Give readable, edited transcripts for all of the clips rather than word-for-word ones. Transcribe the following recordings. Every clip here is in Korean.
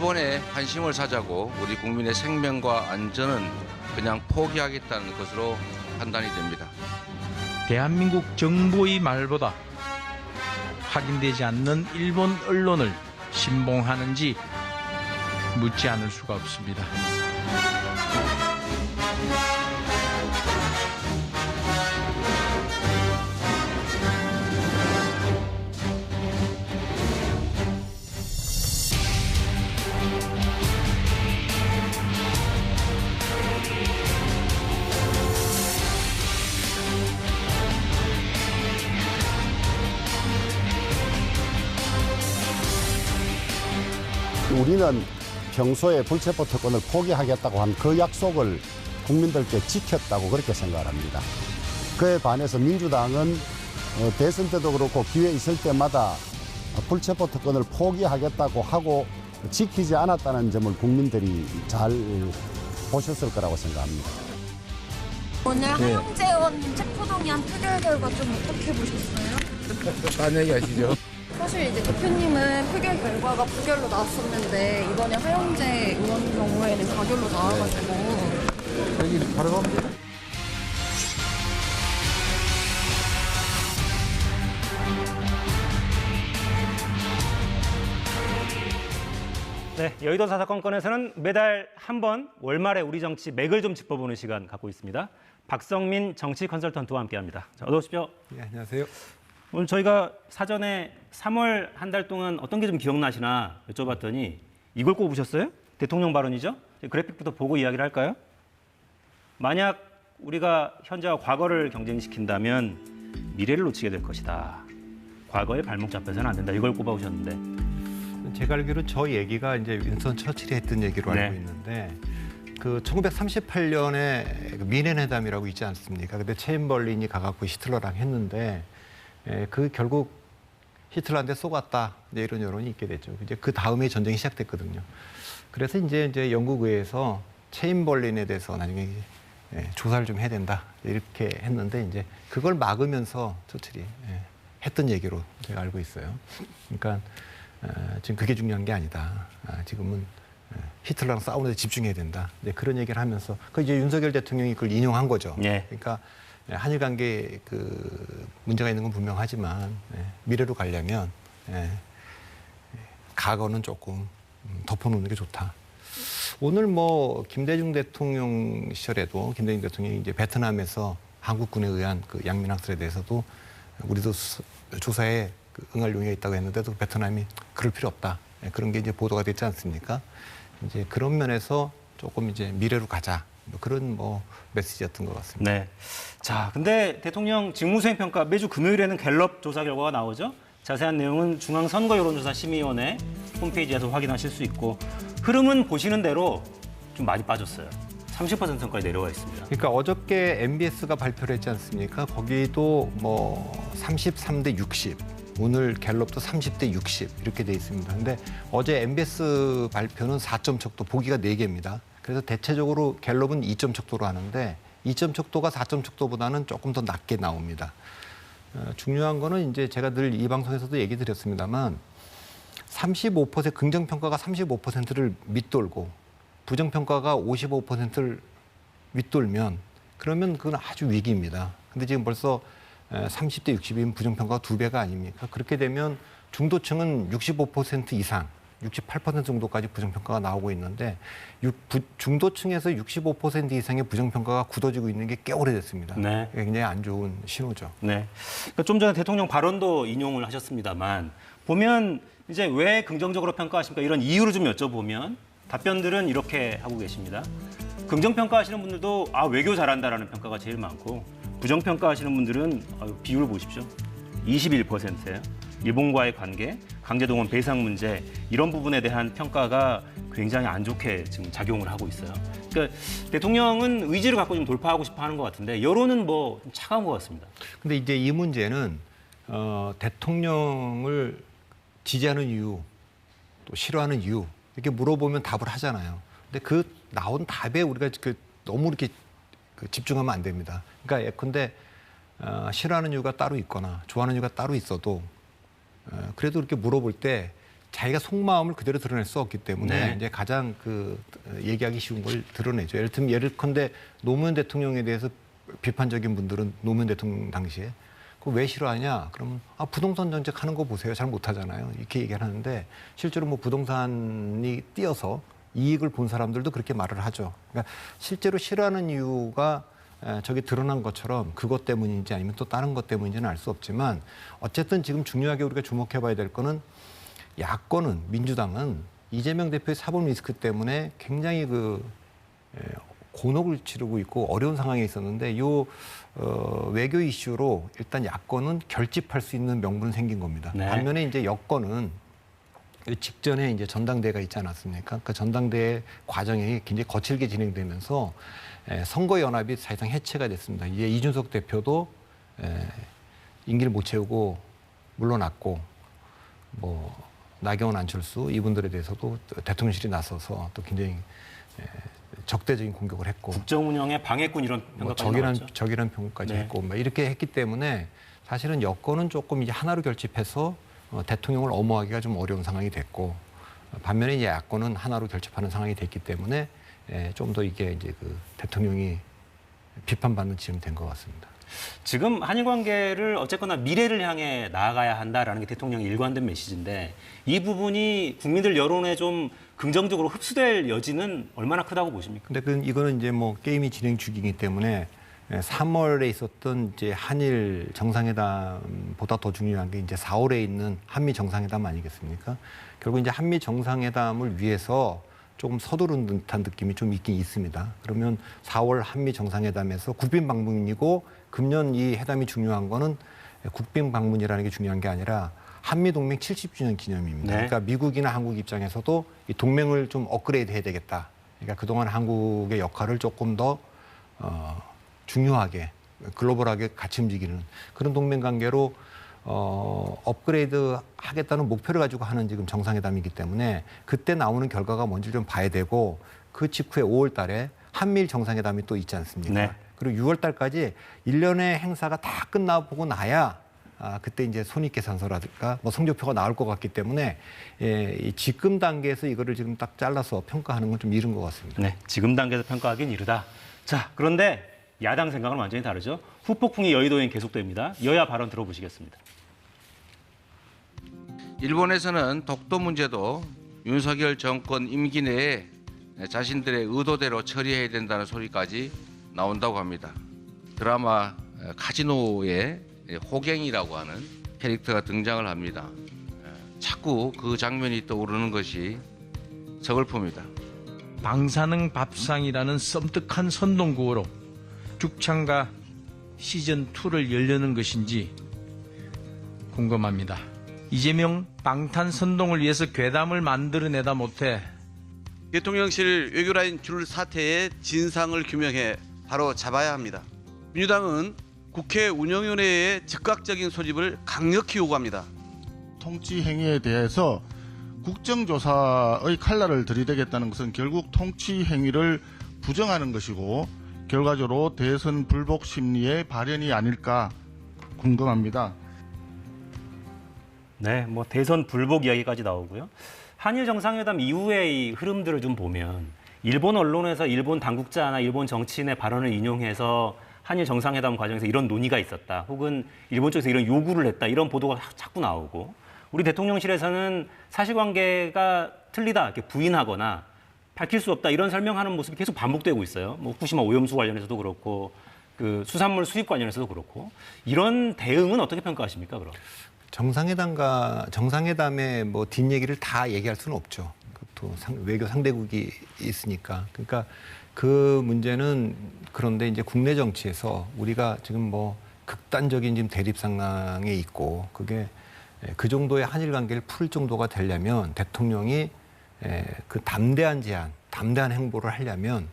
일본의 환심을 사자고 우리 국민의 생명과 안전은 그냥 포기하겠다는 것으로 판단이 됩니다. 대한민국 정부의 말보다 확인되지 않는 일본 언론을 신봉하는지 묻지 않을 수가 없습니다. 우리는 평소에 불체포 특권을 포기하겠다고 한 그 약속을 국민들께 지켰다고 그렇게 생각합니다. 그에 반해서 민주당은 대선 때도 그렇고 기회 있을 때마다 불체포 특권을 포기하겠다고 하고 지키지 않았다는 점을 국민들이 잘 보셨을 거라고 생각합니다. 오늘 하영재 의원 체포동의안 표결 결과 좀 어떻게 보셨어요? 딴 얘기 하시죠. 사실 이제 대표님은 표결 결과가 부결로 나왔었는데 이번에 하영재 의원 경우에는 가결로 나와가지고 여기 바로 가면 돼요. 네, 여의도 사사건건에서는 매달 한 번 월말에 우리 정치 맥을 좀 짚어보는 시간 갖고 있습니다. 박성민 정치 컨설턴트와 함께합니다. 자, 어서 오십시오. 네, 안녕하세요. 오늘 저희가 사전에 3월 한 달 동안 어떤 게 좀 기억나시나 여쭤봤더니 이걸 꼽으셨어요? 대통령 발언이죠? 그래픽부터 보고 이야기를 할까요? 만약 우리가 현재와 과거를 경쟁시킨다면 미래를 놓치게 될 것이다. 과거에 발목 잡혀서는 안 된다. 이걸 꼽아오셨는데. 제가 알기로 저 얘기가 이제 윈스턴 처칠이 했던 얘기로 알고 있는데 그 1938년에 미넨 회담이라고 있지 않습니까? 근데 체인벌린이 가갖고 히틀러랑 했는데 그 결국 히틀러한테 쏘갔다 이제 이런 여론이 있게 됐죠. 이제 그 다음에 전쟁이 시작됐거든요. 그래서 이제 영국 의회에서 체인벌린에 대해서 나중에 조사를 좀 해야 된다 이렇게 했는데 이제 그걸 막으면서 처칠이 했던 얘기로 제가 알고 있어요. 그러니까 지금 그게 중요한 게 아니다. 지금은 히틀러랑 싸우는 데 집중해야 된다. 이제 그런 얘기를 하면서 그 이제 윤석열 대통령이 그걸 인용한 거죠. 예. 그러니까 한일 관계에 그 문제가 있는 건 분명하지만 미래로 가려면 과거는 조금 덮어놓는 게 좋다. 오늘 뭐 김대중 대통령 시절에도 김대중 대통령이 이제 베트남에서 한국군에 의한 그 양민학살에 대해서도 우리도 조사에 응할 용의가 있다고 했는데도 베트남이 그럴 필요 없다. 그런 게 이제 보도가 됐지 않습니까? 이제 그런 면에서 조금 이제 미래로 가자. 그런 뭐 메시지였던 것 같습니다. 네. 자, 근데 대통령 직무수행 평가 매주 금요일에는 갤럽 조사 결과가 나오죠. 자세한 내용은 중앙선거여론조사심의위원회 홈페이지에서 확인하실 수 있고 흐름은 보시는 대로 좀 많이 빠졌어요. 30% 선까지 내려와 있습니다. 그러니까 어저께 MBS가 발표를 했지 않습니까? 거기도 뭐 33대 60, 오늘 갤럽도 30대 60 이렇게 돼 있습니다. 근데 어제 MBS 발표는 4점 척도, 보기가 4개입니다. 그래서 대체적으로 갤럽은 2점 척도로 하는데 2점 척도가 4점 척도보다는 조금 더 낮게 나옵니다. 중요한 거는 이제 제가 늘 이 방송에서도 얘기 드렸습니다만 35% 긍정평가가 35%를 밑돌고 부정평가가 55%를 밑돌면 그러면 그건 아주 위기입니다. 근데 지금 벌써 30대 60이면 부정평가가 2배가 아닙니까? 그렇게 되면 중도층은 65% 이상, 68% 정도까지 부정평가가 나오고 있는데 중도층에서 65% 이상의 부정평가가 굳어지고 있는 게 꽤 오래됐습니다. 네. 굉장히 안 좋은 신호죠. 네. 그러니까 좀 전에 대통령 발언도 인용을 하셨습니다만 보면 이제 왜 긍정적으로 평가하십니까? 이런 이유를 좀 여쭤보면 답변들은 이렇게 하고 계십니다. 긍정평가하시는 분들도 외교 잘한다라는 평가가 제일 많고 부정평가하시는 분들은 비율 보십시오. 21%예요. 일본과의 관계, 강제동원 배상 문제 이런 부분에 대한 평가가 굉장히 안 좋게 지금 작용을 하고 있어요. 그러니까 대통령은 의지를 갖고 좀 돌파하고 싶어 하는 것 같은데 여론은 뭐 좀 차가운 것 같습니다. 근데 이제 이 문제는 대통령을 지지하는 이유, 또 싫어하는 이유 이렇게 물어보면 답을 하잖아요. 근데 그 나온 답에 우리가 너무 이렇게 집중하면 안 됩니다. 그러니까 예컨대 싫어하는 이유가 따로 있거나 좋아하는 이유가 따로 있어도 그래도 이렇게 물어볼 때 자기가 속마음을 그대로 드러낼 수 없기 때문에 네. 이제 가장 그 얘기하기 쉬운 걸 드러내죠. 예컨대 노무현 대통령에 대해서 비판적인 분들은 노무현 대통령 당시에 그 왜 싫어하냐? 그러면 부동산 정책 하는 거 보세요. 잘 못하잖아요. 이렇게 얘기를 하는데 실제로 뭐 부동산이 뛰어서 이익을 본 사람들도 그렇게 말을 하죠. 그러니까 실제로 싫어하는 이유가 저기 드러난 것처럼 그것 때문인지 아니면 또 다른 것 때문인지는 알 수 없지만 어쨌든 지금 중요하게 우리가 주목해 봐야 될 거는 야권은 민주당은 이재명 대표의 사법 리스크 때문에 굉장히 곤혹을 치르고 있고 어려운 상황에 있었는데 외교 이슈로 일단 야권은 결집할 수 있는 명분은 생긴 겁니다. 네. 반면에 이제 여권은 직전에 이제 전당대회가 있지 않았습니까? 그 전당대회 과정이 굉장히 거칠게 진행되면서 선거 연합이 사실상 해체가 됐습니다. 이제 이준석 대표도 임기를 못 채우고 물러났고 뭐 나경원, 안철수 이분들에 대해서도 대통령실이 나서서 또 굉장히 적대적인 공격을 했고 국정 운영의 방해꾼 이런 평가까지 나왔죠. 적이란 평가까지 네. 했고 이렇게 했기 때문에 사실은 여권은 조금 이제 하나로 결집해서 대통령을 엄호하기가 좀 어려운 상황이 됐고 반면에 이제 야권은 하나로 결집하는 상황이 됐기 때문에 좀 더 이게 이제 그 대통령이 비판받는 지점이 된 것 같습니다. 지금 한일 관계를 어쨌거나 미래를 향해 나아가야 한다라는 게 대통령의 일관된 메시지인데 이 부분이 국민들 여론에 좀 긍정적으로 흡수될 여지는 얼마나 크다고 보십니까? 근데 이거는 이제 뭐 게임이 진행 중이기 때문에 3월에 있었던 이제 한일 정상회담보다 더 중요한 게 이제 4월에 있는 한미 정상회담 아니겠습니까? 결국 이제 한미 정상회담을 위해서 조금 서두른 듯한 느낌이 좀 있긴 있습니다. 그러면 4월 한미 정상회담에서 국빈 방문이고 금년 이 회담이 중요한 거는 국빈 방문이라는 게 중요한 게 아니라 한미동맹 70주년 기념입니다. 네. 그러니까 미국이나 한국 입장에서도 이 동맹을 좀 업그레이드 해야 되겠다. 그러니까 그동안 한국의 역할을 조금 더 중요하게 글로벌하게 같이 움직이는 그런 동맹 관계로 업그레이드 하겠다는 목표를 가지고 하는 지금 정상회담이기 때문에 그때 나오는 결과가 뭔지 좀 봐야 되고 그 직후에 5월 달에 한미일 정상회담이 또 있지 않습니까? 네. 그리고 6월 달까지 1년의 행사가 다 끝나보고 나야 그때 이제 손익계산서라든가 뭐 성적표가 나올 것 같기 때문에 이 지금 단계에서 이거를 지금 딱 잘라서 평가하는 건 좀 이른 것 같습니다. 네, 지금 단계에서 평가하기는 이르다. 자, 그런데 야당 생각은 완전히 다르죠. 후폭풍이 여의도엔 계속됩니다. 여야 발언 들어보시겠습니다. 일본에서는 독도 문제도 윤석열 정권 임기 내에 자신들의 의도대로 처리해야 된다는 소리까지 나온다고 합니다. 드라마 카지노의 호갱이라고 하는 캐릭터가 등장을 합니다. 자꾸 그 장면이 떠오르는 것이 서글픕니다. 방사능 밥상이라는 썸뜩한 선동구호로 죽창가 시즌2를 열려는 것인지 궁금합니다. 이재명 방탄선동을 위해서 괴담을 만들어내다 못해 대통령실 외교라인 줄 사태의 진상을 규명해 바로 잡아야 합니다. 민주당은 국회 운영위원회의 즉각적인 소집을 강력히 요구합니다. 통치 행위에 대해서 국정조사의 칼날을 들이대겠다는 것은 결국 통치 행위를 부정하는 것이고 결과적으로 대선 불복 심리의 발현이 아닐까 궁금합니다. 네, 뭐 대선 불복 이야기까지 나오고요. 한일 정상회담 이후의 이 흐름들을 좀 보면 일본 언론에서 일본 당국자나 일본 정치인의 발언을 인용해서 한일 정상회담 과정에서 이런 논의가 있었다. 혹은 일본 쪽에서 이런 요구를 했다. 이런 보도가 자꾸 나오고 우리 대통령실에서는 사실관계가 틀리다 이렇게 부인하거나 밝힐 수 없다 이런 설명하는 모습이 계속 반복되고 있어요. 뭐 후쿠시마 오염수 관련해서도 그렇고 그 수산물 수입 관련해서도 그렇고 이런 대응은 어떻게 평가하십니까? 그럼 정상회담의 뭐 뒷얘기를 다 얘기할 수는 없죠. 또 외교 상대국이 있으니까. 그러니까 그 문제는 그런데 이제 국내 정치에서 우리가 지금 뭐 극단적인 지금 대립 상황에 있고 그게 그 정도의 한일 관계를 풀 정도가 되려면 대통령이 그 담대한 제안, 담대한 행보를 하려면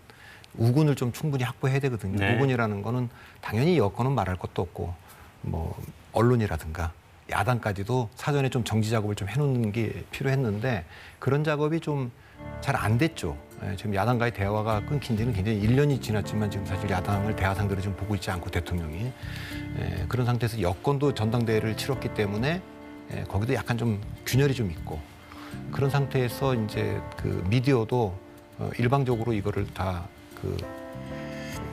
우군을 좀 충분히 확보해야 되거든요. 네. 우군이라는 거는 당연히 여권은 말할 것도 없고 뭐 언론이라든가 야당까지도 사전에 좀 정지 작업을 좀 해놓는 게 필요했는데 그런 작업이 좀 잘 안 됐죠. 지금 야당과의 대화가 끊긴 지는 굉장히 1년이 지났지만 지금 사실 야당을 대화 상대로 좀 보고 있지 않고 대통령이 그런 상태에서 여권도 전당대회를 치렀기 때문에 거기도 약간 좀 균열이 좀 있고 그런 상태에서 이제 그 미디어도 일방적으로 이거를 다 그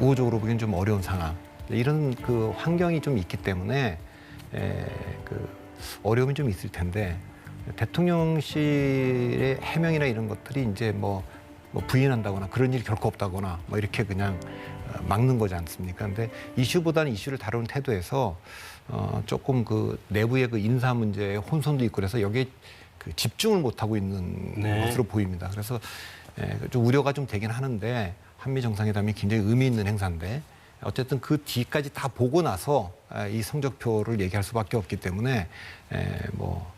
우호적으로 보기엔 좀 어려운 상황. 이런 그 환경이 좀 있기 때문에 그 어려움이 좀 있을 텐데 대통령실의 해명이나 이런 것들이 이제 뭐 부인한다거나 그런 일이 결코 없다거나 뭐 이렇게 그냥 막는 거지 않습니까? 근데 이슈보다는 이슈를 다루는 태도에서 조금 그 내부의 그 인사 문제에 혼선도 있고 그래서 여기에 그 집중을 못 하고 있는 것으로 보입니다. 그래서 좀 우려가 좀 되긴 하는데 한미 정상회담이 굉장히 의미 있는 행사인데 어쨌든 그 뒤까지 다 보고 나서 이 성적표를 얘기할 수밖에 없기 때문에 뭐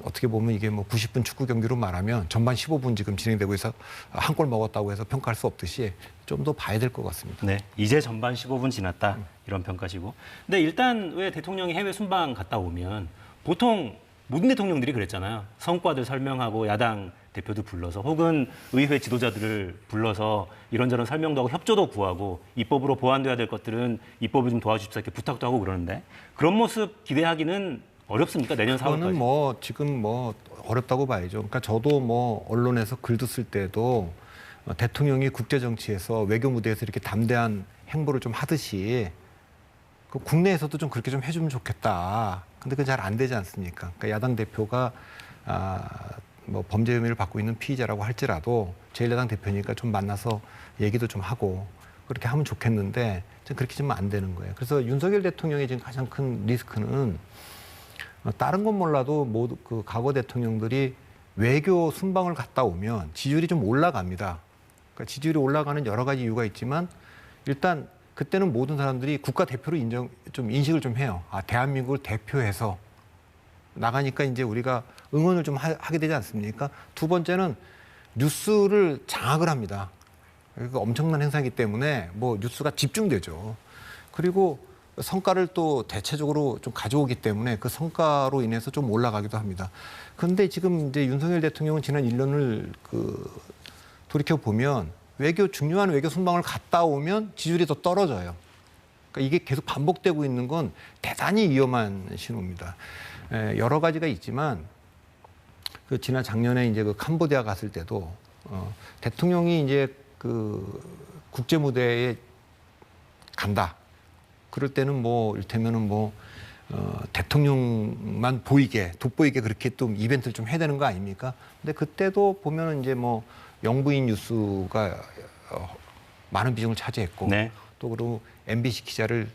어떻게 보면 이게 뭐 90분 축구 경기로 말하면 전반 15분 지금 진행되고 있어 한 골 먹었다고 해서 평가할 수 없듯이 좀 더 봐야 될 것 같습니다. 네, 이제 전반 15분 지났다 이런 평가시고. 근데 일단 왜 대통령이 해외 순방 갔다 오면 보통 모든 대통령들이 그랬잖아요. 성과들 설명하고 야당 대표도 불러서 혹은 의회 지도자들을 불러서 이런저런 설명도 하고 협조도 구하고 입법으로 보완돼야 될 것들은 입법을 좀 도와주십사 이렇게 부탁도 하고 그러는데 그런 모습 기대하기는 어렵습니까? 내년 4월까지. 그거는 뭐 지금 뭐 어렵다고 봐야죠. 그러니까 저도 뭐 언론에서 글도 쓸 때도 대통령이 국제 정치에서 외교 무대에서 이렇게 담대한 행보를 좀 하듯이 그 국내에서도 좀 그렇게 좀 해주면 좋겠다. 근데 그게 잘 안 되지 않습니까? 그러니까 야당 대표가 뭐 범죄 혐의를 받고 있는 피의자라고 할지라도 제1야당 대표니까 좀 만나서 얘기도 좀 하고 그렇게 하면 좋겠는데 좀 그렇게 좀 안 되는 거예요. 그래서 윤석열 대통령의 지금 가장 큰 리스크는 다른 건 몰라도 모두 그 과거 대통령들이 외교 순방을 갔다 오면 지지율이 좀 올라갑니다. 그러니까 지지율이 올라가는 여러 가지 이유가 있지만 일단 그때는 모든 사람들이 국가 대표로 인식을 좀 해요. 아, 대한민국을 대표해서 나가니까 이제 우리가 응원을 좀 하게 되지 않습니까? 두 번째는 뉴스를 장악을 합니다. 그러니까 엄청난 행사이기 때문에 뭐 뉴스가 집중되죠. 그리고 성과를 또 대체적으로 좀 가져오기 때문에 그 성과로 인해서 좀 올라가기도 합니다. 그런데 지금 이제 윤석열 대통령은 지난 1년을 돌이켜 보면 중요한 외교 순방을 갔다 오면 지지율이 더 떨어져요. 그러니까 이게 계속 반복되고 있는 건 대단히 위험한 신호입니다. 여러 가지가 있지만 그 지난 작년에 이제 그 캄보디아 갔을 때도 대통령이 이제 그 국제 무대에 간다. 그럴 때는 뭐 이를테면은 뭐 대통령만 돋보이게 그렇게 또 이벤트를 좀 해야 되는 거 아닙니까? 근데 그때도 보면은 이제 뭐 영부인 뉴스가 많은 비중을 차지했고 네. 또 그리고 MBC 기자를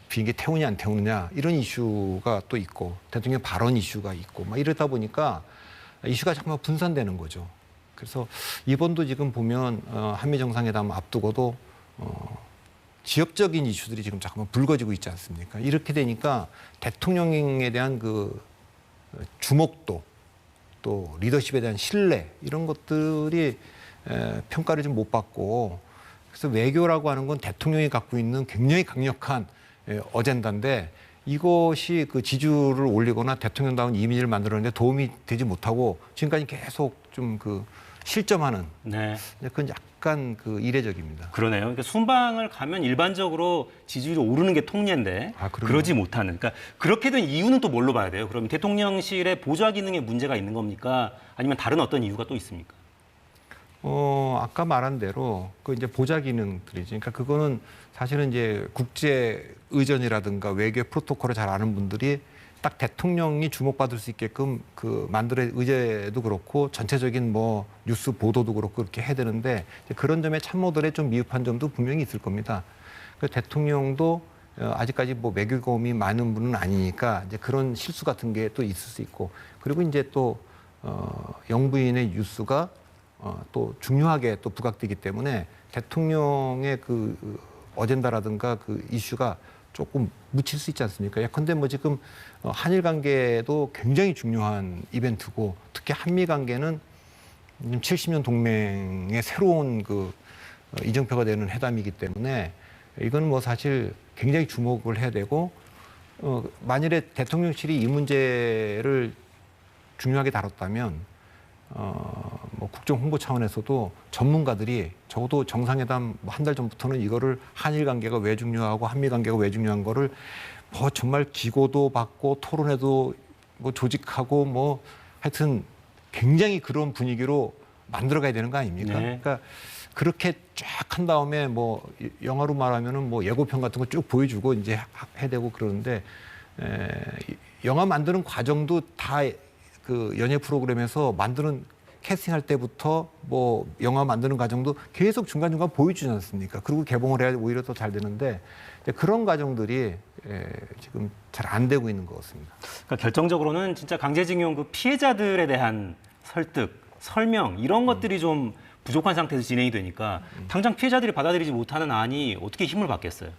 비행기 태우냐 안 태우느냐 이런 이슈가 또 있고 대통령 발언 이슈가 있고 막 이러다 보니까 이슈가 정말 분산되는 거죠. 그래서 이번도 지금 보면 한미 정상회담 앞두고도 지역적인 이슈들이 지금 잠깐만 불거지고 있지 않습니까? 이렇게 되니까 대통령에 대한 그 주목도 또 리더십에 대한 신뢰 이런 것들이 평가를 좀 못 받고 그래서 외교라고 하는 건 대통령이 갖고 있는 굉장히 강력한 어젠다인데 이것이 그 지지율을 올리거나 대통령다운 이미지를 만들어내는데 도움이 되지 못하고 지금까지 계속 좀 그 실점하는 네. 그건 약간 그 이례적입니다. 그러네요. 그러니까 순방을 가면 일반적으로 지지율이 오르는 게 통례인데 그러지 못하는. 그러니까 그렇게 된 이유는 또 뭘로 봐야 돼요? 그럼 대통령실의 보좌 기능에 문제가 있는 겁니까? 아니면 다른 어떤 이유가 또 있습니까? 아까 말한 대로 그 이제 보좌 기능들이지. 그러니까 그거는 사실은 이제 국제 의전이라든가 외교 프로토콜을 잘 아는 분들이 딱 대통령이 주목받을 수 있게끔 그 만들어 의제도 그렇고 전체적인 뭐 뉴스 보도도 그렇고 그렇게 해야 되는데 그런 점에 참모들의 좀 미흡한 점도 분명히 있을 겁니다. 그 대통령도 아직까지 뭐 외교 경험이 많은 분은 아니니까 이제 그런 실수 같은 게 또 있을 수 있고 그리고 이제 또 영부인의 뉴스가 또 중요하게 또 부각되기 때문에 대통령의 그 어젠다라든가 그 이슈가 조금 묻힐 수 있지 않습니까? 예컨대 뭐 지금 한일 관계도 굉장히 중요한 이벤트고 특히 한미 관계는 70년 동맹의 새로운 그 이정표가 되는 회담이기 때문에 이건 뭐 사실 굉장히 주목을 해야 되고 만일에 대통령실이 이 문제를 중요하게 다뤘다면 뭐 국정 홍보 차원에서도 전문가들이 적어도 정상회담 한 달 전부터는 이거를 한일 관계가 왜 중요하고 한미 관계가 왜 중요한 거를 뭐 정말 기고도 받고 토론회도 뭐 조직하고 뭐 하여튼 굉장히 그런 분위기로 만들어가야 되는 거 아닙니까? 네. 그러니까 그렇게 쫙 한 다음에 뭐 영화로 말하면은 뭐 예고편 같은 거 쭉 보여주고 이제 해대고 그러는데 영화 만드는 과정도 다 그 연예 프로그램에서 만드는 캐스팅할 때부터 뭐 영화 만드는 과정도 계속 중간중간 보여주지 않습니까? 그리고 개봉을 해야 오히려 더 잘 되는데 이제 그런 과정들이 지금 잘 안 되고 있는 것 같습니다. 그러니까 결정적으로는 진짜 강제징용 그 피해자들에 대한 설득, 설명 이런 것들이 좀 부족한 상태에서 진행이 되니까 당장 피해자들이 받아들이지 못하는 안이 어떻게 힘을 받겠어요.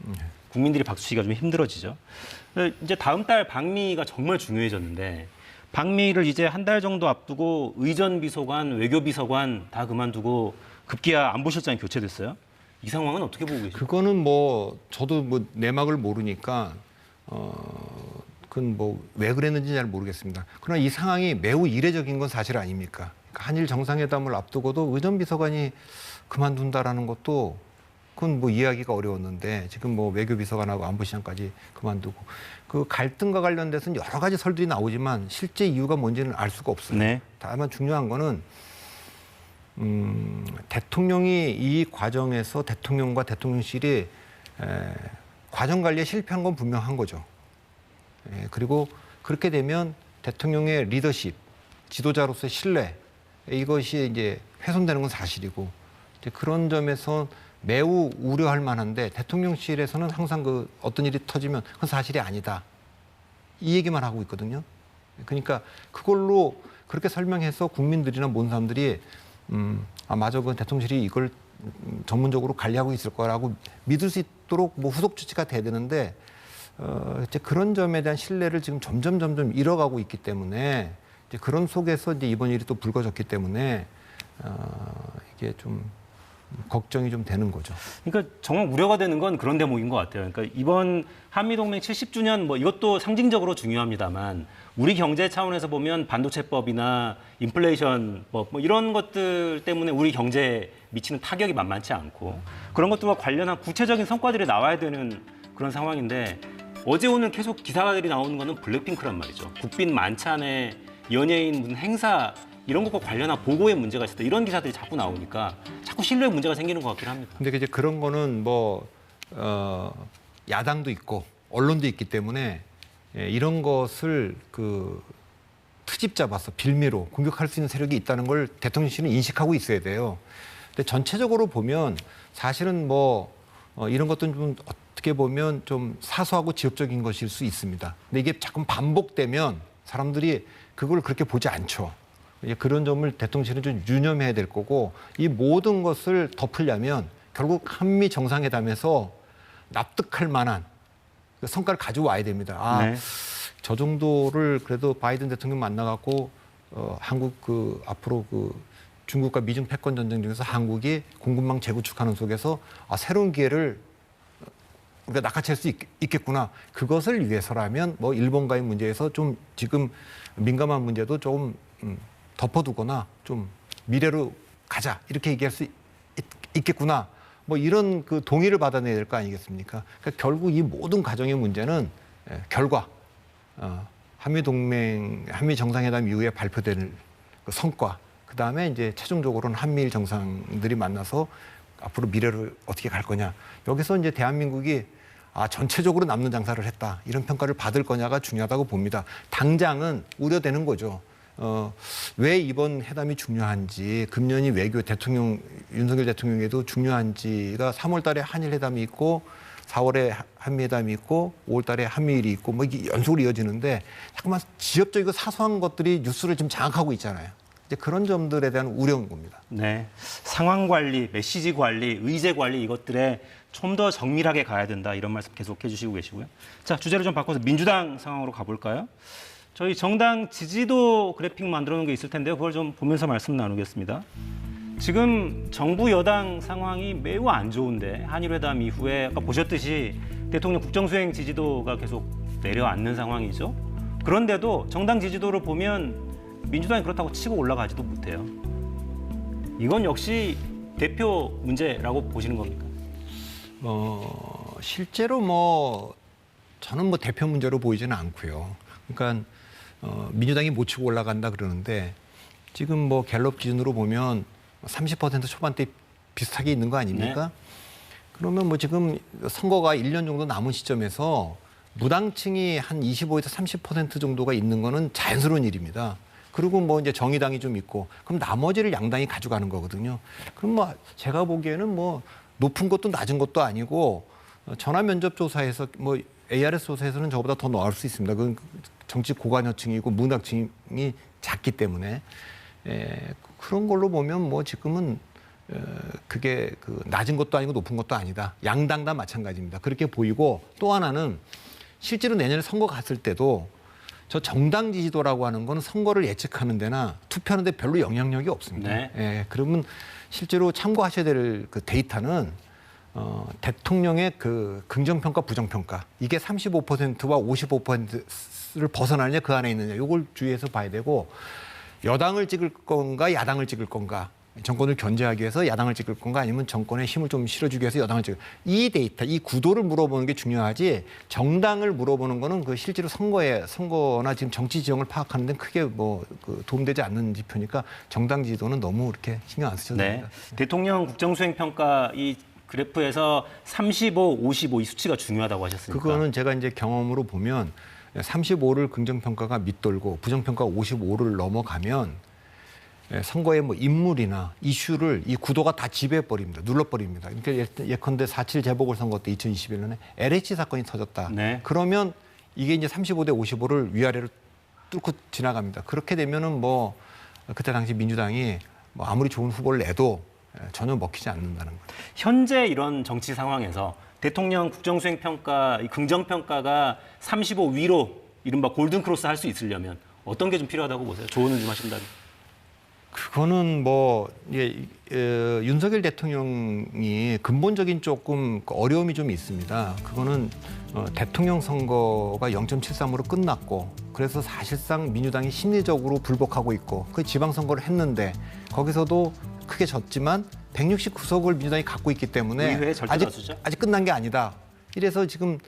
국민들이 박수치기가 좀 힘들어지죠. 이제 다음 달 방미가 정말 중요해졌는데 방미를 이제 한 달 정도 앞두고 의전비서관, 외교비서관 다 그만두고 급기야 안보실장이 교체됐어요. 이 상황은 어떻게 보고 계십니까? 그거는 뭐 저도 뭐 내막을 모르니까 그건 뭐 왜 그랬는지 잘 모르겠습니다. 그러나 이 상황이 매우 이례적인 건 사실 아닙니까? 그러니까 한일 정상회담을 앞두고도 의전비서관이 그만둔다라는 것도 그건 뭐 이해하기가 어려웠는데 지금 뭐 외교비서관하고 안보시장까지 그만두고 그 갈등과 관련돼서는 여러 가지 설들이 나오지만 실제 이유가 뭔지는 알 수가 없어요. 네. 다만 중요한 거는 대통령이 이 과정에서 대통령과 대통령실이 과정 관리에 실패한 건 분명한 거죠. 그리고 그렇게 되면 대통령의 리더십, 지도자로서의 신뢰 이것이 이제 훼손되는 건 사실이고 이제 그런 점에서 매우 우려할 만한데 대통령실에서는 항상 그 어떤 일이 터지면 그건 사실이 아니다. 이 얘기만 하고 있거든요. 그러니까 그걸로 그렇게 설명해서 국민들이나 모든 사람들이 맞아, 그 대통령실이 이걸 전문적으로 관리하고 있을 거라고 믿을 수 있도록 뭐 후속 조치가 돼야 되는데 이제 그런 점에 대한 신뢰를 지금 점점 잃어가고 있기 때문에 이제 그런 속에서 이제 이번 일이 또 불거졌기 때문에 이게 좀 걱정이 좀 되는 거죠. 그러니까 정말 우려가 되는 건 그런 대목인 것 같아요. 그러니까 이번 한미동맹 70주년 뭐 이것도 상징적으로 중요합니다만 우리 경제 차원에서 보면 반도체법이나 인플레이션법 뭐 이런 것들 때문에 우리 경제에 미치는 타격이 만만치 않고 그런 것들과 관련한 구체적인 성과들이 나와야 되는 그런 상황인데 어제 오늘 계속 기사들이 나오는 거는 블랙핑크란 말이죠. 국빈 만찬에 연예인 무슨 행사 이런 것과 관련한 보고에 문제가 있었다. 이런 기사들이 자꾸 나오니까 자꾸 신뢰에 문제가 생기는 것 같긴 합니다. 근데 이제 그런 거는 뭐 야당도 있고 언론도 있기 때문에 이런 것을 그 트집 잡아서 빌미로 공격할 수 있는 세력이 있다는 걸 대통령실은 인식하고 있어야 돼요. 근데 전체적으로 보면 사실은 뭐 이런 것들은 좀 어떻게 보면 좀 사소하고 지엽적인 것일 수 있습니다. 근데 이게 자꾸 반복되면 사람들이 그걸 그렇게 보지 않죠. 그런 점을 대통령실은 좀 유념해야 될 거고 이 모든 것을 덮으려면 결국 한미 정상회담에서 납득할 만한 성과를 가져와야 됩니다. 네. 저 정도를 그래도 바이든 대통령 만나갖고 한국 그 앞으로 그 중국과 미중 패권 전쟁 중에서 한국이 공급망 재구축하는 속에서 새로운 기회를 우리가 낚아챌 수 있겠구나. 그것을 위해서라면 뭐 일본과의 문제에서 좀 지금 민감한 문제도 조금 덮어두거나 좀 미래로 가자 이렇게 얘기할 수 있겠구나. 뭐 이런 그 동의를 받아내야 될 거 아니겠습니까? 그러니까 결국 이 모든 과정의 문제는 결과, 한미 정상회담 이후에 발표될 그 성과, 그 다음에 이제 최종적으로는 한미일 정상들이 만나서 앞으로 미래를 어떻게 갈 거냐. 여기서 이제 대한민국이 전체적으로 남는 장사를 했다. 이런 평가를 받을 거냐가 중요하다고 봅니다. 당장은 우려되는 거죠. 왜 이번 회담이 중요한지, 금년이 외교 대통령, 윤석열 대통령에도 중요한지가 3월 달에 한일 회담이 있고, 4월에 한미 회담이 있고, 5월 달에 한미일이 있고, 뭐 이게 연속으로 이어지는데, 잠깐만 지엽적이고 사소한 것들이 뉴스를 좀 장악하고 있잖아요. 이제 그런 점들에 대한 우려인 겁니다. 네. 상황 관리, 메시지 관리, 의제 관리 이것들에 좀 더 정밀하게 가야 된다. 이런 말씀 계속 해주시고 계시고요. 자, 주제를 좀 바꿔서 민주당 상황으로 가볼까요? 저희 정당 지지도 그래픽 만들어 놓은 게 있을 텐데요. 그걸 좀 보면서 말씀 나누겠습니다. 지금 정부 여당 상황이 매우 안 좋은데 한일회담 이후에 아까 보셨듯이 대통령 국정수행 지지도가 계속 내려앉는 상황이죠. 그런데도 정당 지지도를 보면 민주당이 그렇다고 치고 올라가지도 못해요. 이건 역시 대표 문제라고 보시는 겁니까? 실제로 뭐 저는 뭐 대표 문제로 보이지는 않고요. 그러니까 민주당이 못 치고 올라간다 그러는데 지금 뭐 갤럽 기준으로 보면 30% 초반대 비슷하게 있는 거 아닙니까? 네. 그러면 뭐 지금 선거가 1년 정도 남은 시점에서 무당층이 한 25에서 30% 정도가 있는 거는 자연스러운 일입니다. 그리고 뭐 이제 정의당이 좀 있고 그럼 나머지를 양당이 가져가는 거거든요. 그럼 뭐 제가 보기에는 뭐 높은 것도 낮은 것도 아니고 전화 면접 조사에서 뭐 ARS 조사에서는 저보다 더 나을 수 있습니다. 그건 정치 고관여층이고 문학층이 작기 때문에 그런 걸로 보면 뭐 지금은 그게 그 낮은 것도 아니고 높은 것도 아니다. 양당 다 마찬가지입니다. 그렇게 보이고 또 하나는 실제로 내년에 선거 갔을 때도 저 정당 지지도라고 하는 건 선거를 예측하는 데나 투표하는 데 별로 영향력이 없습니다. 네. 예, 그러면 실제로 참고하셔야 될 그 데이터는 대통령의 그 긍정평가, 부정평가 이게 35%와 55%를 벗어나느냐 그 안에 있느냐 이걸 주의해서 봐야 되고 여당을 찍을 건가 야당을 찍을 건가 정권을 견제하기 위해서 야당을 찍을 건가 아니면 정권에 힘을 좀 실어주기 위해서 여당을 찍을 이 데이터, 이 구도를 물어보는 게 중요하지 정당을 물어보는 거는 그 실제로 선거나 지금 정치 지형을 파악하는 데는 크게 그 도움되지 않는 지표니까 정당 지도는 너무 이렇게 신경 안 쓰셔도 네. 됩니다. 대통령 국정수행평가 이 그래프에서 35, 55 이 수치가 중요하다고 하셨으니까. 그거는 제가 이제 경험으로 보면 35를 긍정평가가 밑돌고 부정평가가 55를 넘어가면 선거의 뭐 인물이나 이슈를 이 구도가 다 지배해버립니다. 눌러버립니다. 그러니까 예컨대 4.7 재보궐선거 때 2021년에 LH 사건이 터졌다. 네. 그러면 이게 이제 35대 55를 위아래로 뚫고 지나갑니다. 그렇게 되면은 뭐 그때 당시 민주당이 뭐 아무리 좋은 후보를 내도 전혀 먹히지 않는다는 거죠. 현재 이런 정치 상황에서 대통령 국정수행평가, 이 긍정평가가 35 위로 이른바 골든크로스 할 수 있으려면 어떤 게 좀 필요하다고 보세요? 조언을 좀 하신다면. 그거는 뭐 윤석열 대통령이 근본적인 조금 어려움이 좀 있습니다. 그거는 대통령 선거가 0.73으로 끝났고 그래서 사실상 민주당이 심리적으로 불복하고 있고 그 지방선거를 했는데 거기서도 크게 졌지만 169석을 민주당이 갖고 있기 때문에 의회의 절대 다수죠? 아직 끝난 게 아니다. 이래서 지금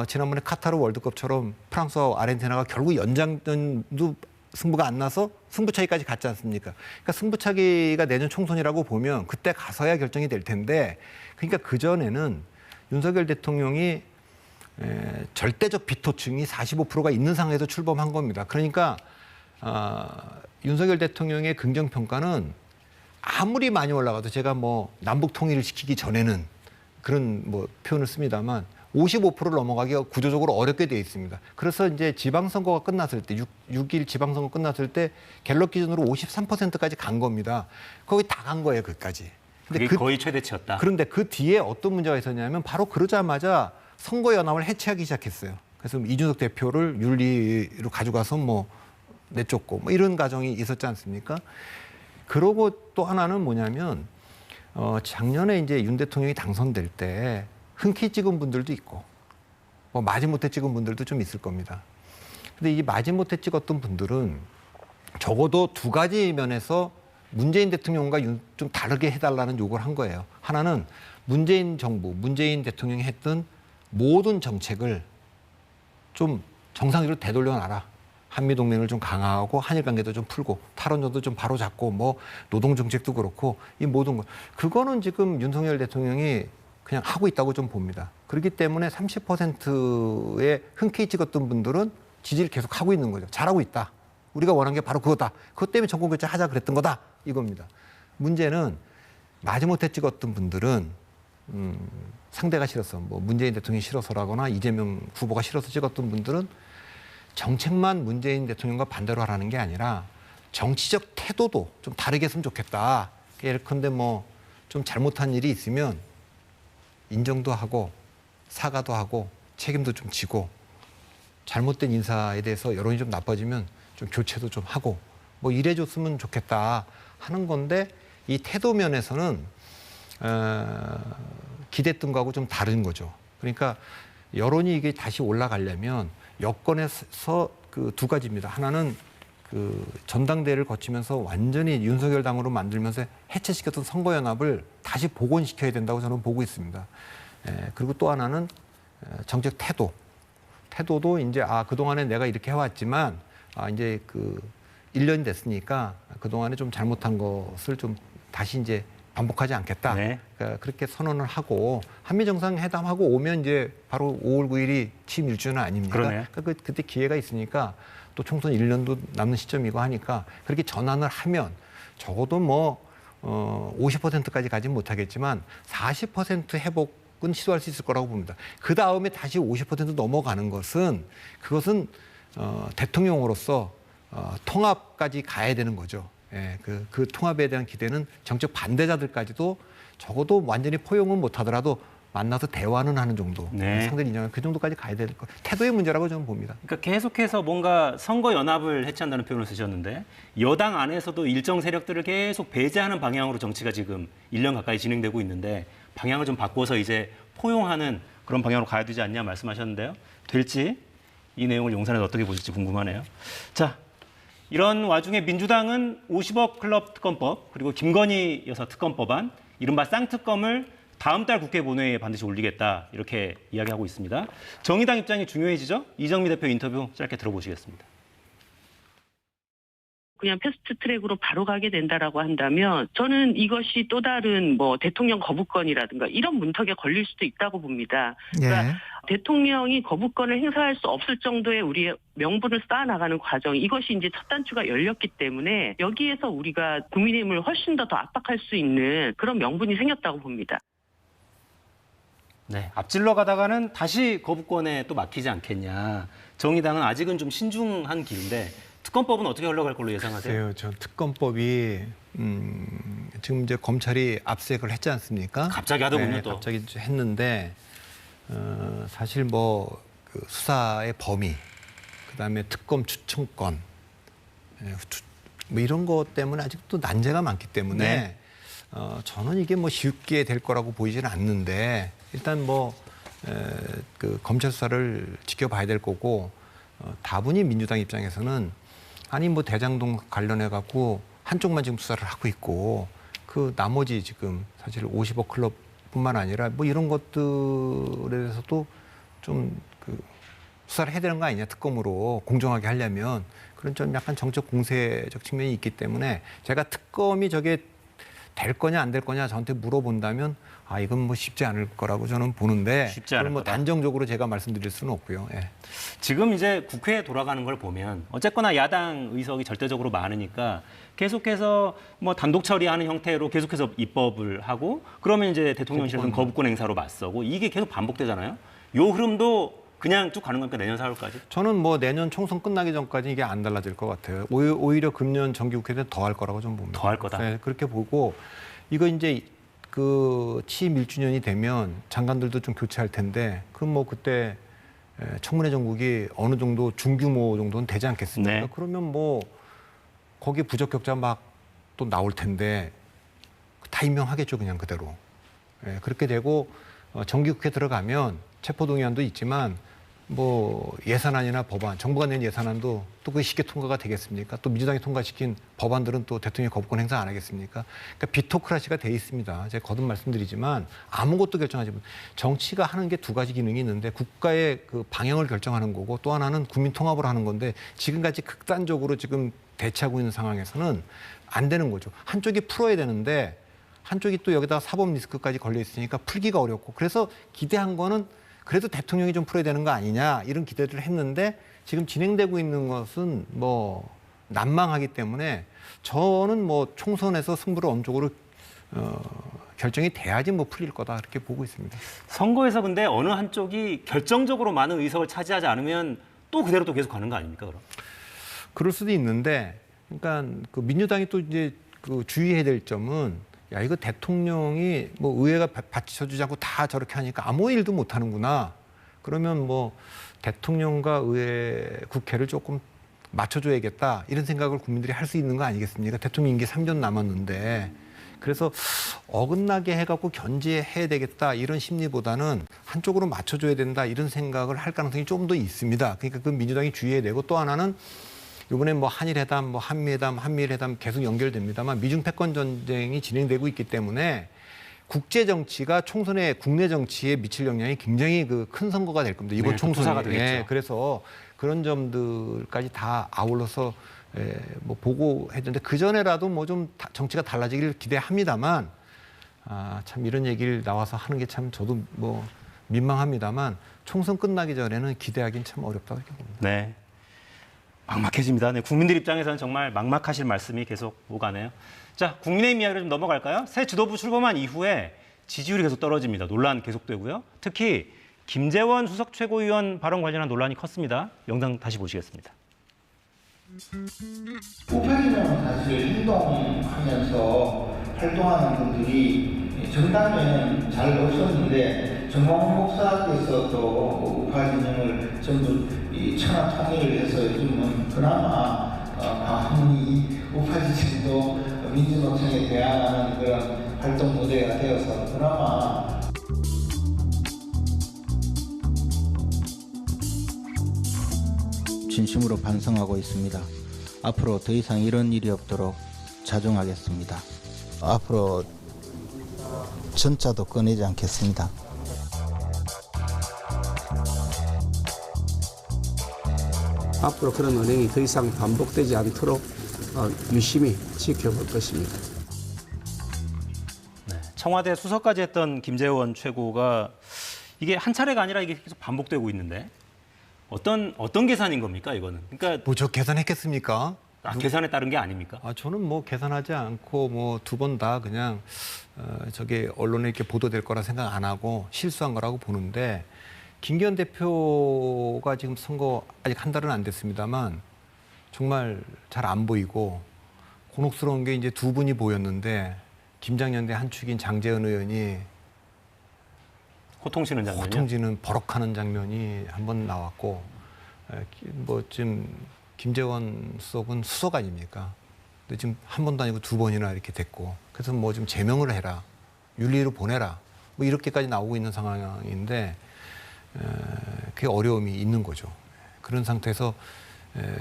지난번에 카타르 월드컵처럼 프랑스와 아르헨티나가 결국 연장전도 승부가 안 나서 승부차기까지 갔지 않습니까? 그러니까 승부차기가 내년 총선이라고 보면 그때 가서야 결정이 될 텐데 그러니까 그전에는 윤석열 대통령이 절대적 비토층이 45%가 있는 상황에서 출범한 겁니다. 그러니까 윤석열 대통령의 긍정평가는 아무리 많이 올라가도 제가 뭐 남북 통일을 시키기 전에는 그런 뭐 표현을 씁니다만 55%를 넘어가기가 구조적으로 어렵게 되어 있습니다. 그래서 이제 지방선거가 끝났을 때 6일 지방선거 끝났을 때 갤럽 기준으로 53%까지 간 겁니다. 거의 다 간 거예요, 그까지. 그게 거의 최대치였다. 그런데 그 뒤에 어떤 문제가 있었냐면 바로 그러자마자 선거연합을 해체하기 시작했어요. 그래서 이준석 대표를 윤리로 가져가서 뭐 내쫓고 뭐 이런 과정이 있었지 않습니까? 그러고 또 하나는 뭐냐면 작년에 이제 윤 대통령이 당선될 때 흔쾌히 찍은 분들도 있고 뭐 마지못해 찍은 분들도 좀 있을 겁니다. 근데 이 마지못해 찍었던 분들은 적어도 두 가지 면에서 문재인 대통령과 좀 다르게 해달라는 요구를 한 거예요. 하나는 문재인 정부, 문재인 대통령이 했던 모든 정책을 좀 정상적으로 되돌려놔라. 한미동맹을 좀 강화하고 한일 관계도 좀 풀고 탈원전도 좀 바로잡고 뭐 노동정책도 그렇고 이 모든 거. 그거는 지금 윤석열 대통령이 그냥 하고 있다고 좀 봅니다. 그렇기 때문에 30%의 흔쾌히 찍었던 분들은 지지를 계속 하고 있는 거죠. 잘하고 있다. 우리가 원한 게 바로 그거다. 그것 때문에 정권 교체 하자 그랬던 거다. 이겁니다. 문제는 마지못해 찍었던 분들은 상대가 싫어서 뭐 문재인 대통령이 싫어서라거나 이재명 후보가 싫어서 찍었던 분들은 정책만 문재인 대통령과 반대로 하라는 게 아니라 정치적 태도도 좀 다르게 했으면 좋겠다. 예컨대 뭐 좀 잘못한 일이 있으면 인정도 하고 사과도 하고 책임도 좀 지고 잘못된 인사에 대해서 여론이 좀 나빠지면 좀 교체도 좀 하고 뭐 이래줬으면 좋겠다 하는 건데 이 태도 면에서는 기대했던 거하고 좀 다른 거죠. 그러니까 여론이 이게 다시 올라가려면 여권에서 그 두 가지입니다. 하나는 그 전당대회를 거치면서 완전히 윤석열 당으로 만들면서 해체시켰던 선거연합을 다시 복원시켜야 된다고 저는 보고 있습니다. 그리고 또 하나는 정책 태도. 태도도 이제 그동안에 내가 이렇게 해왔지만 이제 그 1년이 됐으니까 그동안에 좀 잘못한 것을 좀 다시 이제 반복하지 않겠다. 네. 그러니까 그렇게 선언을 하고 한미 정상회담하고 오면 이제 바로 5월 9일이 취임 1주년 아닙니까? 그러네요. 그러니까 그때 기회가 있으니까 또 총선 1년도 남는 시점이고 하니까 그렇게 전환을 하면 적어도 뭐 50%까지 가진 못하겠지만 40% 회복은 시도할 수 있을 거라고 봅니다. 그 다음에 다시 50% 넘어가는 것은 그것은 대통령으로서 통합까지 가야 되는 거죠. 예, 그 통합에 대한 기대는 정책 반대자들까지도 적어도 완전히 포용은 못하더라도 만나서 대화는 하는 정도, 네. 상대를 인정하는 그 정도까지 가야 될 거. 태도의 문제라고 저는 봅니다. 그러니까 계속해서 뭔가 선거 연합을 해체한다는 표현을 쓰셨는데 여당 안에서도 일정 세력들을 계속 배제하는 방향으로 정치가 지금 1년 가까이 진행되고 있는데 방향을 좀 바꿔서 이제 포용하는 그런 방향으로 가야 되지 않냐 말씀하셨는데요. 될지 이 내용을 용산에서 어떻게 보실지 궁금하네요. 자, 이런 와중에 민주당은 50억 클럽 특검법 그리고 김건희 여사 특검법안 이른바 쌍특검을 다음 달 국회 본회의에 반드시 올리겠다 이렇게 이야기하고 있습니다. 정의당 입장이 중요해지죠? 이정미 대표 인터뷰 짧게 들어보시겠습니다. 그냥 패스트트랙으로 바로 가게 된다라고 한다면 저는 이것이 또 다른 뭐 대통령 거부권이라든가 이런 문턱에 걸릴 수도 있다고 봅니다. 그러니까 대통령이 거부권을 행사할 수 없을 정도의 우리의 명분을 쌓아나가는 과정 이것이 이제 첫 단추가 열렸기 때문에 여기에서 우리가 국민의힘을 훨씬 더 압박할 수 있는 그런 명분이 생겼다고 봅니다. 네, 앞질러 가다가는 다시 거부권에 또 막히지 않겠냐. 정의당은 아직은 좀 신중한 길인데 특검법은 어떻게 흘러갈 걸로 예상하세요? 글쎄요, 저 특검법이 지금 이제 검찰이 압수수색을 했지 않습니까? 갑자기 하더군요, 네, 또. 갑자기 했는데 사실 뭐 그 수사의 범위, 그다음에 특검 추천권, 뭐 이런 것 때문에 아직도 난제가 많기 때문에 네. 저는 이게 뭐 쉽게 될 거라고 보이지는 않는데 일단 뭐 그 검찰 수사를 지켜봐야 될 거고 다분히 민주당 입장에서는 아니 뭐 대장동 관련해 갖고 한쪽만 지금 수사를 하고 있고 그 나머지 지금 사실 50억 클럽뿐만 아니라 뭐 이런 것들에 대해서도 좀 그 수사를 해야 되는 거 아니냐 특검으로 공정하게 하려면 그런 좀 약간 정책 공세적 측면이 있기 때문에 제가 특검이 저게 될 거냐 안 될 거냐 저한테 물어본다면 이건 뭐 쉽지 않을 거라고 저는 보는데 쉽지 않을 그건 뭐 거다. 단정적으로 제가 말씀드릴 수는 없고요. 예. 지금 이제 국회에 돌아가는 걸 보면 어쨌거나 야당 의석이 절대적으로 많으니까 계속해서 뭐 단독 처리하는 형태로 계속해서 입법을 하고 그러면 이제 대통령실에서는 거부권 행사로 맞서고 이게 계속 반복되잖아요. 요 흐름도 그냥 쭉 가는 겁니까? 내년 4월까지? 저는 뭐 내년 총선 끝나기 전까지 이게 안 달라질 것 같아요. 오히려 금년 정기국회 때는 더 할 거라고 저는 봅니다. 더 할 거다? 네, 그렇게 보고 이거 이제 그 취임 1주년이 되면 장관들도 좀 교체할 텐데 그럼 뭐 그때 청문회 정국이 어느 정도 중규모 정도는 되지 않겠습니까? 네. 그러면 뭐 거기에 부적격자 막 또 나올 텐데 다 임명하겠죠 그냥 그대로. 예, 그렇게 되고 정기국회 들어가면 체포동의안도 있지만 뭐 예산안이나 법안, 정부가 낸 예산안도 또 그게 쉽게 통과가 되겠습니까? 또 민주당이 통과시킨 법안들은 또 대통령이 거부권 행사 안 하겠습니까? 그러니까 비토크라시가 돼 있습니다. 제가 거듭 말씀드리지만 아무것도 결정하지 못. 정치가 하는 게 두 가지 기능이 있는데 국가의 그 방향을 결정하는 거고 또 하나는 국민 통합을 하는 건데 지금까지 극단적으로 지금 대치하고 있는 상황에서는 안 되는 거죠. 한쪽이 풀어야 되는데 한쪽이 또 여기다가 사법 리스크까지 걸려 있으니까 풀기가 어렵고 그래서 기대한 거는 그래도 대통령이 좀 풀어야 되는 거 아니냐 이런 기대를 했는데 지금 진행되고 있는 것은 뭐 난망하기 때문에 저는 뭐 총선에서 승부를 어느 쪽으로 결정이 돼야지 뭐 풀릴 거다 그렇게 보고 있습니다. 선거에서 근데 어느 한쪽이 결정적으로 많은 의석을 차지하지 않으면 또 그대로 또 계속 가는 거 아닙니까 그럼? 그럴 수도 있는데 그러니까 그 민주당이 또 이제 그 주의해야 될 점은 야 이거 대통령이 뭐 의회가 받쳐주지 않고 다 저렇게 하니까 아무 일도 못 하는구나. 그러면 뭐 대통령과 의회 국회를 조금 맞춰줘야겠다 이런 생각을 국민들이 할 수 있는 거 아니겠습니까? 대통령 임기 3년 남았는데 그래서 어긋나게 해갖고 견제해야 되겠다 이런 심리보다는 한쪽으로 맞춰줘야 된다 이런 생각을 할 가능성이 좀 더 있습니다. 그러니까 그 민주당이 주의해야 되고 또 하나는 이번에 뭐 한일회담, 뭐 한미회담, 한미일회담 계속 연결됩니다만 미중 패권 전쟁이 진행되고 있기 때문에 국제 정치가 총선에 국내 정치에 미칠 영향이 굉장히 큰 선거가 될 겁니다. 이번 네, 총선이. 되겠죠. 예, 그래서 그런 점들까지 다 아울러서 뭐 보고 했는데 그 전에라도 뭐 좀 정치가 달라지길 기대합니다만 참 이런 얘기를 나와서 하는 게 참 저도 뭐 민망합니다만 총선 끝나기 전에는 기대하기는 참 어렵다고 이렇게 봅니다. 네. 막막해집니다. 네, 국민들 입장에서는 정말 막막하실 말씀이 계속 오가네요. 자, 국민의힘 이야기로 좀 넘어갈까요? 새 지도부 출범한 이후에 지지율이 계속 떨어집니다. 논란 계속되고요. 특히 김재원 수석 최고위원 발언 관련한 논란이 컸습니다. 영상 다시 보시겠습니다. 우파진영은 사실 행동하면서 활동하는 분들이 정당에는 잘 없었는데 정광훈 목사께서 또 우파진영을 전부 천하 통일을 해서 요즘은 그나마 아무리 우파진영도 민주노총에 대항하는 그런 활동 무대가 되어서 그나마 진심으로 반성하고 있습니다. 앞으로 더 이상 이런 일이 없도록 자중하겠습니다. 앞으로 전자도 꺼내지 않겠습니다. 앞으로 그런 언행이 더 이상 반복되지 않도록 유심히 지켜볼 것입니다. 네, 청와대 수석까지 했던 김재원 최고가 이게 한 차례가 아니라 이게 계속 반복되고 있는데 어떤 계산인 겁니까 이거는? 그러니까 뭐 저 계산했겠습니까? 계산에 따른 게 아닙니까? 저는 뭐 계산하지 않고 뭐 두 번 다 그냥 저게 언론에 이렇게 보도될 거라 생각 안 하고 실수한 거라고 보는데 김기현 대표가 지금 선거 아직 한 달은 안 됐습니다만 정말 잘 안 보이고 곤혹스러운 게 이제 두 분이 보였는데 김장연대 한 축인 장제은 의원이 호통치는 장면이요? 호통치는 버럭하는 장면이 한번 나왔고 뭐 지금 김재원 수석은 수석 아닙니까? 근데 지금 한 번도 아니고 두 번이나 이렇게 됐고 그래서 뭐 좀 제명을 해라 윤리로 보내라 뭐 이렇게까지 나오고 있는 상황인데 그게 어려움이 있는 거죠. 그런 상태에서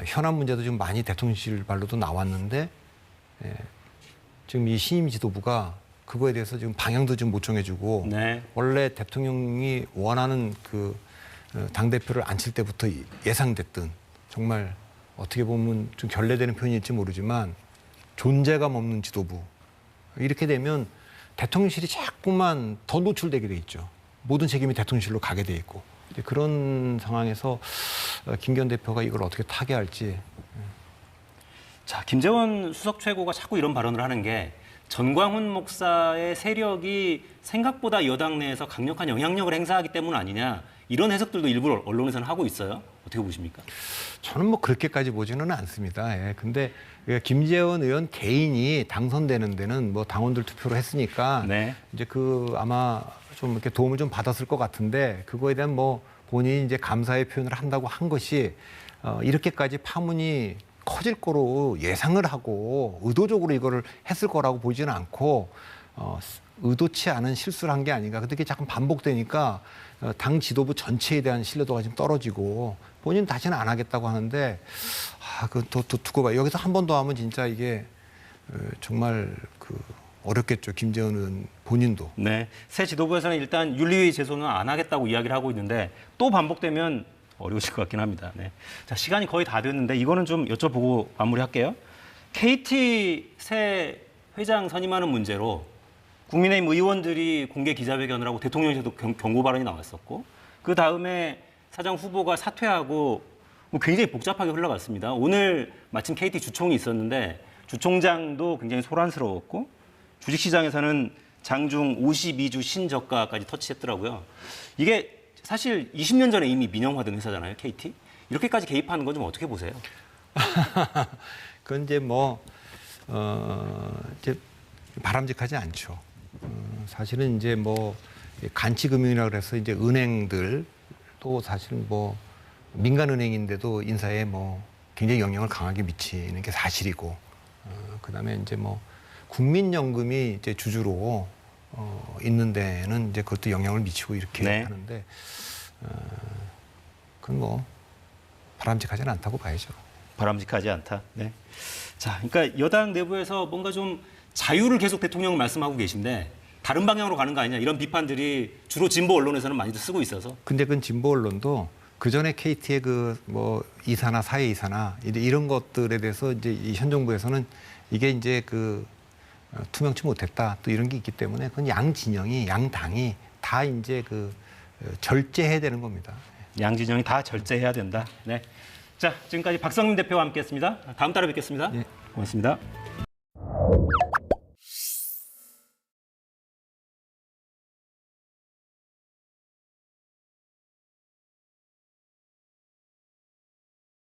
현안 문제도 지금 많이 대통령실 발로도 나왔는데 지금 이 신임 지도부가 그거에 대해서 지금 방향도 좀 못 정해주고 네. 원래 대통령이 원하는 그 당대표를 앉힐 때부터 예상됐던 정말 어떻게 보면 좀 결례되는 표현일지 모르지만 존재감 없는 지도부 이렇게 되면 대통령실이 자꾸만 더 노출되게 돼 있죠. 모든 책임이 대통령실로 가게 돼 있고 그런 상황에서 김기현 대표가 이걸 어떻게 타개할지. 자, 김재원 수석 최고가 자꾸 이런 발언을 하는 게 전광훈 목사의 세력이 생각보다 여당 내에서 강력한 영향력을 행사하기 때문 아니냐 이런 해석들도 일부 언론에서는 하고 있어요. 어떻게 보십니까? 저는 뭐 그렇게까지 보지는 않습니다. 근데 김재원 의원 개인이 당선되는 데는 뭐 당원들 투표로 했으니까 네. 이제 아마 좀 이렇게 도움을 좀 받았을 것 같은데 그거에 대한 뭐 본인이 이제 감사의 표현을 한다고 한 것이 이렇게까지 파문이 커질 거로 예상을 하고 의도적으로 이거를 했을 거라고 보지는 않고 의도치 않은 실수를 한 게 아닌가. 근데 그게 자꾸 반복되니까 당 지도부 전체에 대한 신뢰도가 좀 떨어지고 본인은 다시는 안 하겠다고 하는데 더 두고 봐요. 여기서 한 번 더 하면 진짜 이게 정말 어렵겠죠. 김재원 의원 본인도. 네, 새 지도부에서는 일단 윤리위 제소는 안 하겠다고 이야기를 하고 있는데 또 반복되면 어려우실 것 같긴 합니다. 네. 자, 시간이 거의 다 됐는데 이거는 좀 여쭤보고 마무리할게요. KT 새 회장 선임하는 문제로 국민의힘 의원들이 공개 기자회견을 하고 대통령실도 경고 발언이 나왔었고 그 다음에 사장 후보가 사퇴하고 뭐 굉장히 복잡하게 흘러갔습니다. 오늘 마침 KT 주총이 있었는데 주총장도 굉장히 소란스러웠고 주식시장에서는 장중 52주 신저가까지 터치했더라고요. 이게 사실 20년 전에 이미 민영화된 회사잖아요, KT. 이렇게까지 개입하는 건 좀 어떻게 보세요? 그건 이제 이제 바람직하지 않죠. 사실은 이제 간치금융이라고 그래서 이제 은행들 또 사실은 민간은행인데도 인사에 굉장히 영향을 강하게 미치는 게 사실이고, 그다음에 이제 국민연금이 이제 주주로 있는 데는 이제 그것도 영향을 미치고 이렇게 네. 하는데, 그건 바람직하지는 않다고 봐야죠. 바람직하지 않다. 네. 자, 그러니까 여당 내부에서 뭔가 좀 자유를 계속 대통령은 말씀하고 계신데 다른 방향으로 가는 거 아니냐 이런 비판들이 주로 진보 언론에서는 많이들 쓰고 있어서. 근데 그 진보 언론도 그 전에 KT의 그 뭐 이사나 사회 이사나 이런 것들에 대해서 이제 이 현 정부에서는 이게 이제 그 투명치 못했다 또 이런 게 있기 때문에 그건 양 진영이 양 당이 다 이제 그 절제해야 되는 겁니다. 양 진영이 다 절제해야 된다. 네. 자, 지금까지 박성민 대표와 함께했습니다. 다음 달에 뵙겠습니다. 예. 고맙습니다.